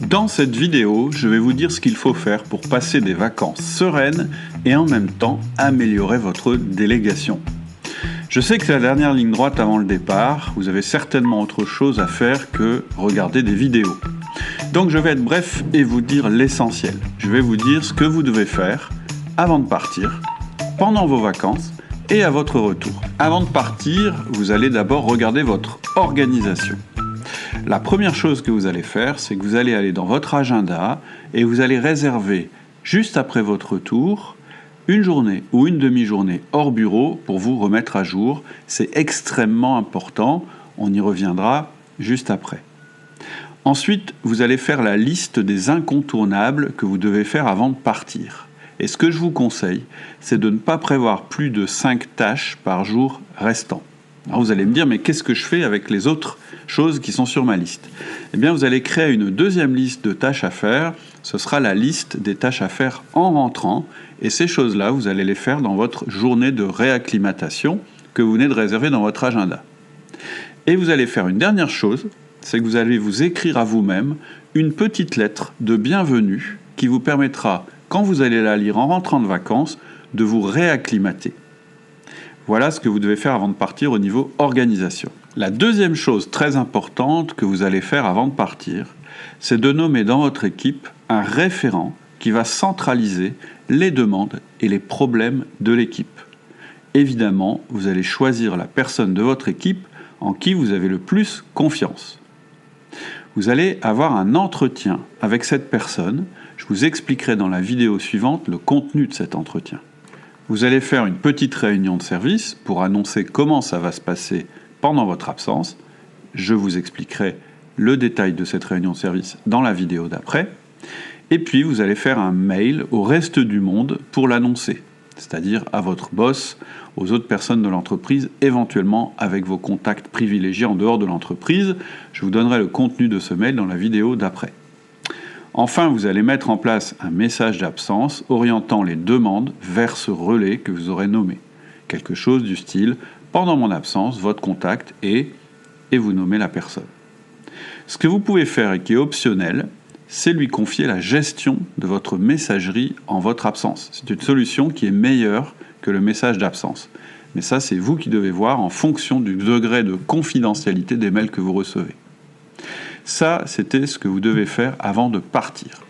Dans cette vidéo, je vais vous dire ce qu'il faut faire pour passer des vacances sereines et en même temps améliorer votre délégation. Je sais que c'est la dernière ligne droite avant le départ, vous avez certainement autre chose à faire que regarder des vidéos. Donc je vais être bref et vous dire l'essentiel. Je vais vous dire ce que vous devez faire avant de partir, pendant vos vacances et à votre retour. Avant de partir, vous allez d'abord regarder votre organisation. La première chose que vous allez faire, c'est que vous allez aller dans votre agenda et vous allez réserver, juste après votre retour, une journée ou une demi-journée hors bureau pour vous remettre à jour. C'est extrêmement important, on y reviendra juste après. Ensuite, vous allez faire la liste des incontournables que vous devez faire avant de partir. Et ce que je vous conseille, c'est de ne pas prévoir plus de 5 tâches par jour restant. Alors vous allez me dire, mais qu'est-ce que je fais avec les autres choses qui sont sur ma liste? Eh bien, vous allez créer une deuxième liste de tâches à faire. Ce sera la liste des tâches à faire en rentrant. Et ces choses-là, vous allez les faire dans votre journée de réacclimatation que vous venez de réserver dans votre agenda. Et vous allez faire une dernière chose, c'est que vous allez vous écrire à vous-même une petite lettre de bienvenue qui vous permettra, quand vous allez la lire en rentrant de vacances, de vous réacclimater. Voilà ce que vous devez faire avant de partir au niveau organisation. La deuxième chose très importante que vous allez faire avant de partir, c'est de nommer dans votre équipe un référent qui va centraliser les demandes et les problèmes de l'équipe. Évidemment, vous allez choisir la personne de votre équipe en qui vous avez le plus confiance. Vous allez avoir un entretien avec cette personne. Je vous expliquerai dans la vidéo suivante le contenu de cet entretien. Vous allez faire une petite réunion de service pour annoncer comment ça va se passer pendant votre absence. Je vous expliquerai le détail de cette réunion de service dans la vidéo d'après. Et puis, vous allez faire un mail au reste du monde pour l'annoncer, c'est-à-dire à votre boss, aux autres personnes de l'entreprise, éventuellement avec vos contacts privilégiés en dehors de l'entreprise. Je vous donnerai le contenu de ce mail dans la vidéo d'après. Enfin, vous allez mettre en place un message d'absence orientant les demandes vers ce relais que vous aurez nommé. Quelque chose du style « Pendant mon absence, votre contact est… » et vous nommez la personne. Ce que vous pouvez faire et qui est optionnel, c'est lui confier la gestion de votre messagerie en votre absence. C'est une solution qui est meilleure que le message d'absence. Mais ça, c'est vous qui devez voir en fonction du degré de confidentialité des mails que vous recevez. Ça, c'était ce que vous devez faire avant de partir.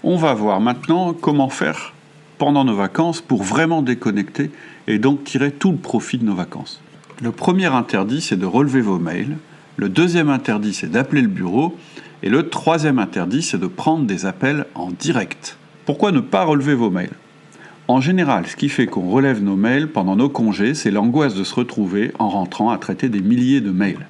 On va voir maintenant comment faire pendant nos vacances pour vraiment déconnecter et donc tirer tout le profit de nos vacances. Le premier interdit, c'est de relever vos mails. Le deuxième interdit, c'est d'appeler le bureau. Et le troisième interdit, c'est de prendre des appels en direct. Pourquoi ne pas relever vos mails? En général, ce qui fait qu'on relève nos mails pendant nos congés, c'est l'angoisse de se retrouver en rentrant à traiter des milliers de mails.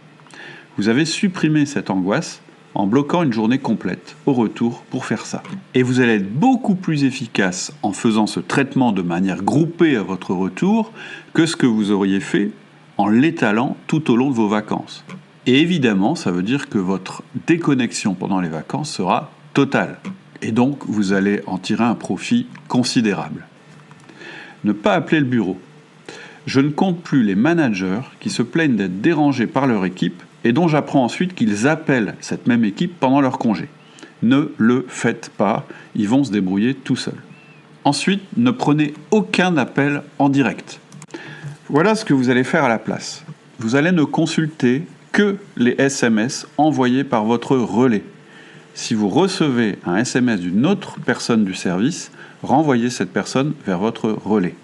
Vous avez supprimé cette angoisse en bloquant une journée complète au retour pour faire ça. Et vous allez être beaucoup plus efficace en faisant ce traitement de manière groupée à votre retour que ce que vous auriez fait en l'étalant tout au long de vos vacances. Et évidemment, ça veut dire que votre déconnexion pendant les vacances sera totale. Et donc, vous allez en tirer un profit considérable. Ne pas appeler le bureau. Je ne compte plus les managers qui se plaignent d'être dérangés par leur équipe et dont j'apprends ensuite qu'ils appellent cette même équipe pendant leur congé. Ne le faites pas, ils vont se débrouiller tout seuls. Ensuite, ne prenez aucun appel en direct. Voilà ce que vous allez faire à la place. Vous allez ne consulter que les SMS envoyés par votre relais. Si vous recevez un SMS d'une autre personne du service, renvoyez cette personne vers votre relais.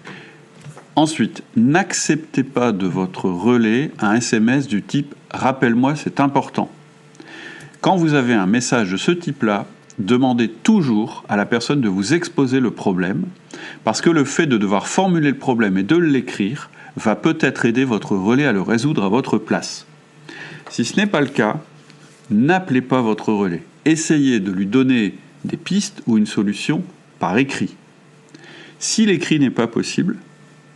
Ensuite, n'acceptez pas de votre relais un SMS du type « Rappelle-moi, c'est important ». Quand vous avez un message de ce type-là, demandez toujours à la personne de vous exposer le problème, parce que le fait de devoir formuler le problème et de l'écrire va peut-être aider votre relais à le résoudre à votre place. Si ce n'est pas le cas, n'appelez pas votre relais. Essayez de lui donner des pistes ou une solution par écrit. Si l'écrit n'est pas possible,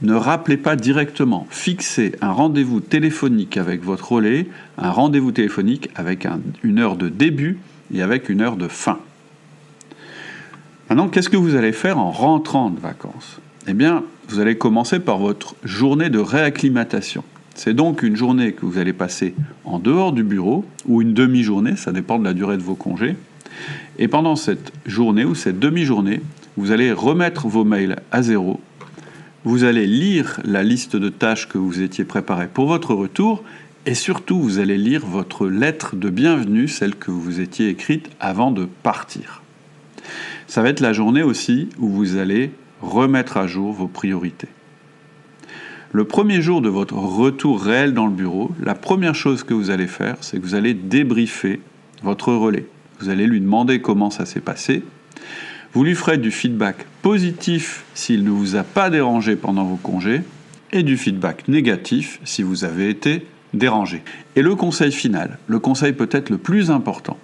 ne rappelez pas directement. Fixez un rendez-vous téléphonique avec votre relais, un rendez-vous téléphonique avec une heure de début et avec une heure de fin. Maintenant, qu'est-ce que vous allez faire en rentrant de vacances? Eh bien, vous allez commencer par votre journée de réacclimatation. C'est donc une journée que vous allez passer en dehors du bureau, ou une demi-journée, ça dépend de la durée de vos congés, Et pendant cette journée ou cette demi-journée, vous allez remettre vos mails à zéro. Vous allez lire la liste de tâches que vous étiez préparées pour votre retour et surtout, vous allez lire votre lettre de bienvenue, celle que vous étiez écrite avant de partir. Ça va être la journée aussi où vous allez remettre à jour vos priorités. Le premier jour de votre retour réel dans le bureau, la première chose que vous allez faire, c'est que vous allez débriefer votre relais. Vous allez lui demander comment ça s'est passé. Vous lui ferez du feedback positif s'il ne vous a pas dérangé pendant vos congés et du feedback négatif si vous avez été dérangé. Et le conseil final, le conseil peut-être le plus important,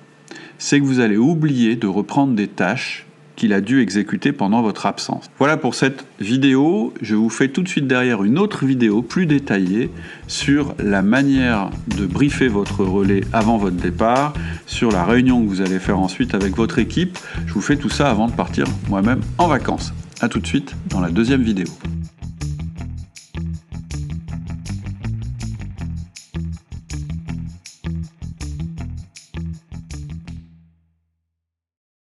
c'est que vous allez oublier de reprendre des tâches qu'il a dû exécuter pendant votre absence. Voilà pour cette vidéo. Je vous fais tout de suite derrière une autre vidéo plus détaillée sur la manière de briefer votre relais avant votre départ, sur la réunion que vous allez faire ensuite avec votre équipe. Je vous fais tout ça avant de partir moi-même en vacances. A tout de suite dans la deuxième vidéo.